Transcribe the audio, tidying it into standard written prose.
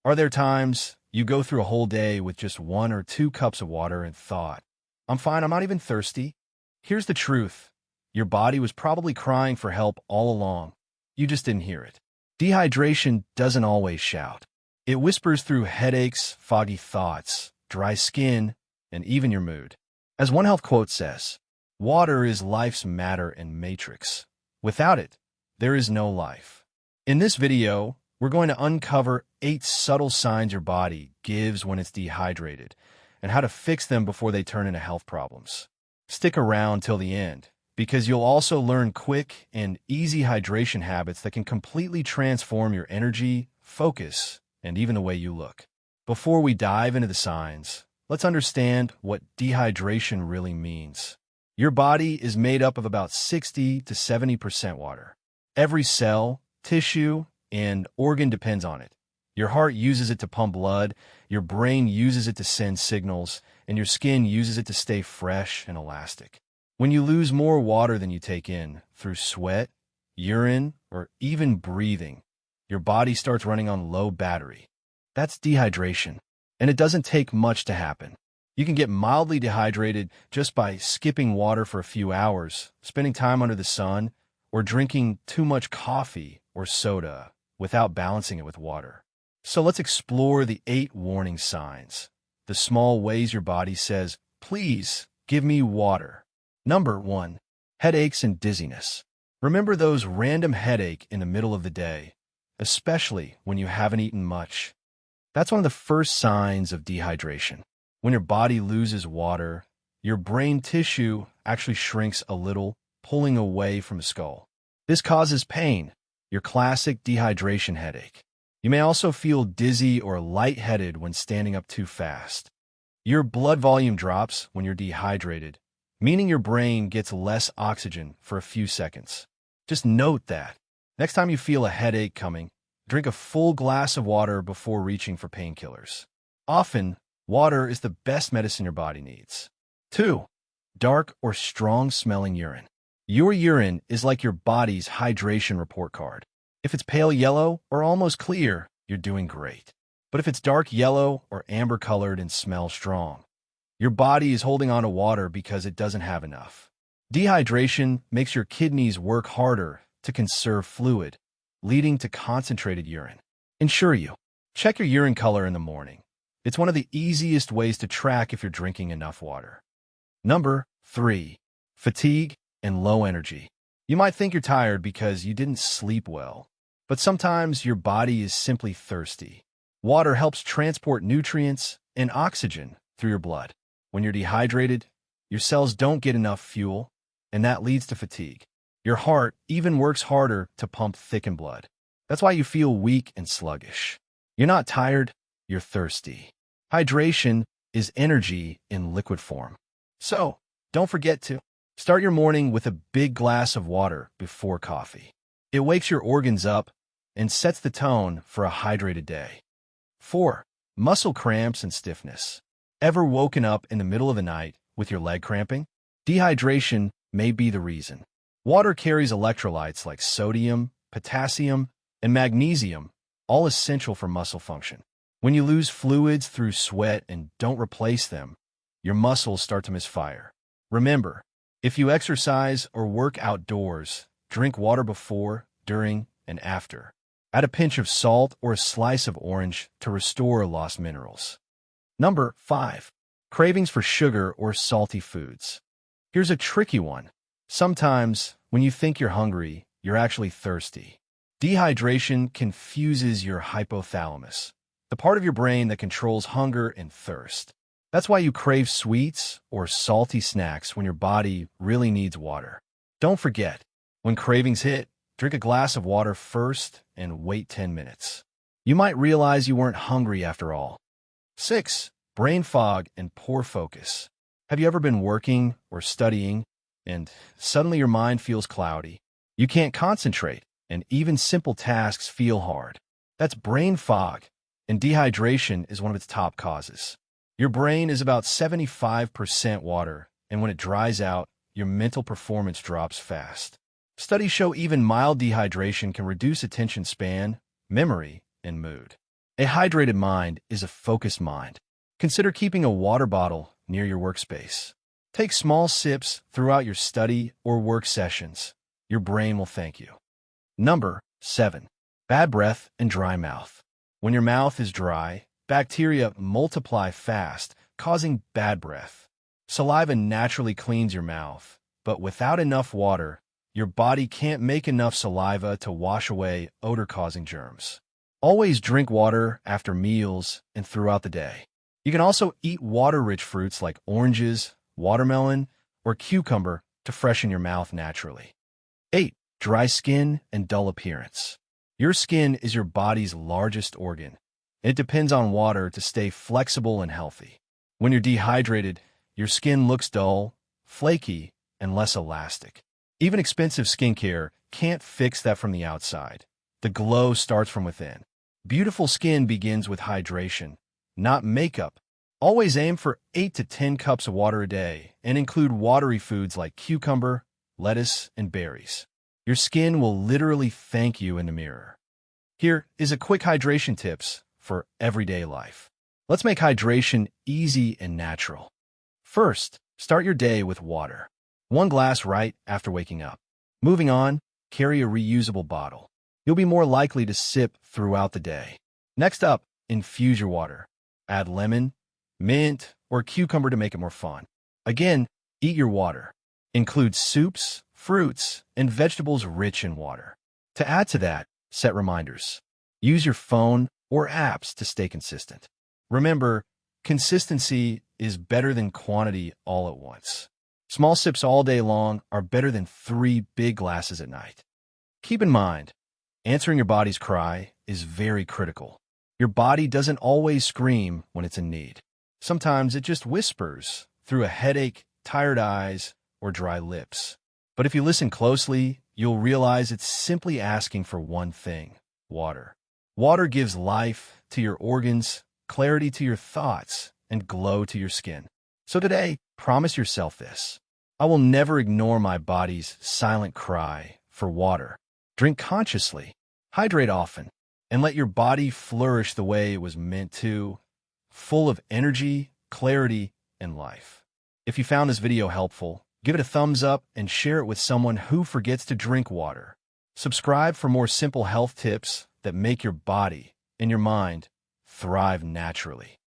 Are there times you go through a whole day with just 1 or 2 cups of water and thought, I'm fine, I'm not even thirsty? Here's the truth. Your body was probably crying for help all along. You just didn't hear it. Dehydration doesn't always shout. It whispers through headaches, foggy thoughts, dry skin, and even your mood. As one health quote says, water is life's matter and matrix. Without it, there is no life. In this video, we're going to uncover 8 subtle signs your body gives when it's dehydrated and how to fix them before they turn into health problems. Stick around till the end, because you'll also learn quick and easy hydration habits that can completely transform your energy, focus, and even the way you look. Before we dive into the signs, let's understand what dehydration really means. Your body is made up of about 60 to 70% water. Every cell, tissue, and organ depends on it. Your heart uses it to pump blood, your brain uses it to send signals, and your skin uses it to stay fresh and elastic. When you lose more water than you take in through sweat, urine, or even breathing, your body starts running on low battery. That's dehydration, and it doesn't take much to happen. You can get mildly dehydrated just by skipping water for a few hours, spending time under the sun, or drinking too much coffee or soda without balancing it with water. So let's explore the 8 warning signs, the small ways your body says, please give me water. Number 1, headaches and dizziness. Remember those random headache in the middle of the day, especially when you haven't eaten much. That's one of the first signs of dehydration. When your body loses water, your brain tissue actually shrinks a little, pulling away from the skull. This causes pain, your classic dehydration headache. You may also feel dizzy or lightheaded when standing up too fast. Your blood volume drops when you're dehydrated, meaning your brain gets less oxygen for a few seconds. Just note that. Next time you feel a headache coming, drink a full glass of water before reaching for painkillers. Often, water is the best medicine your body needs. 2, dark or strong-smelling urine. Your urine is like your body's hydration report card. If it's pale yellow or almost clear, you're doing great. But if it's dark yellow or amber-colored and smells strong, your body is holding on to water because it doesn't have enough. Dehydration makes your kidneys work harder to conserve fluid, leading to concentrated urine. Ensure you check your urine color in the morning. It's one of the easiest ways to track if you're drinking enough water. Number 3, fatigue and low energy. You might think you're tired because you didn't sleep well, but sometimes your body is simply thirsty. Water helps transport nutrients and oxygen through your blood. When you're dehydrated, your cells don't get enough fuel, and that leads to fatigue. Your heart even works harder to pump thickened blood. That's why you feel weak and sluggish. You're not tired, you're thirsty. Hydration is energy in liquid form. So, don't forget to start your morning with a big glass of water before coffee. It wakes your organs up and sets the tone for a hydrated day. 4, muscle cramps and stiffness. Ever woken up in the middle of the night with your leg cramping? Dehydration may be the reason. Water carries electrolytes like sodium, potassium, and magnesium, all essential for muscle function. When you lose fluids through sweat and don't replace them, your muscles start to misfire. Remember, if you exercise or work outdoors, drink water before, during, and after. Add a pinch of salt or a slice of orange to restore lost minerals. Number 5, cravings for sugar or salty foods. Here's a tricky one. Sometimes, when you think you're hungry, you're actually thirsty. Dehydration confuses your hypothalamus, the part of your brain that controls hunger and thirst. That's why you crave sweets or salty snacks when your body really needs water. Don't forget, when cravings hit, drink a glass of water first and wait 10 minutes. You might realize you weren't hungry after all. 6, brain fog and poor focus. Have you ever been working or studying and suddenly your mind feels cloudy? You can't concentrate, and even simple tasks feel hard. That's brain fog, and dehydration is one of its top causes. Your brain is about 75% water, and when it dries out, your mental performance drops fast. Studies show even mild dehydration can reduce attention span, memory, and mood. A hydrated mind is a focused mind. Consider keeping a water bottle near your workspace. Take small sips throughout your study or work sessions. Your brain will thank you. Number 7. Bad breath and dry mouth. When your mouth is dry, bacteria multiply fast, causing bad breath. Saliva naturally cleans your mouth, but without enough water, your body can't make enough saliva to wash away odor-causing germs. Always drink water after meals and throughout the day. You can also eat water-rich fruits like oranges, watermelon, or cucumber to freshen your mouth naturally. 8. Dry skin and dull appearance. Your skin is your body's largest organ. It depends on water to stay flexible and healthy. When you're dehydrated, your skin looks dull, flaky, and less elastic. Even expensive skincare can't fix that from the outside. The glow starts from within. Beautiful skin begins with hydration, not makeup. Always aim for 8 to 10 cups of water a day and include watery foods like cucumber, lettuce, and berries. Your skin will literally thank you in the mirror. Here is a quick hydration tips for everyday life. Let's make hydration easy and natural. First, start your day with water. 1 glass right after waking up. Moving on, carry a reusable bottle. You'll be more likely to sip throughout the day. Next up, infuse your water. Add lemon, mint, or cucumber to make it more fun. Again, eat your water. Include soups, fruits, and vegetables rich in water. To add to that, set reminders. Use your phone or apps to stay consistent. Remember, consistency is better than quantity all at once. Small sips all day long are better than 3 big glasses at night. Keep in mind, answering your body's cry is very critical. Your body doesn't always scream when it's in need. Sometimes it just whispers through a headache, tired eyes, or dry lips. But if you listen closely, you'll realize it's simply asking for one thing: water. Water gives life to your organs, clarity to your thoughts, and glow to your skin. So today, promise yourself this: I will never ignore my body's silent cry for water. Drink consciously, hydrate often, and let your body flourish the way it was meant to, full of energy, clarity, and life. If you found this video helpful, give it a thumbs up and share it with someone who forgets to drink water. Subscribe for more simple health tips that make your body and your mind thrive naturally.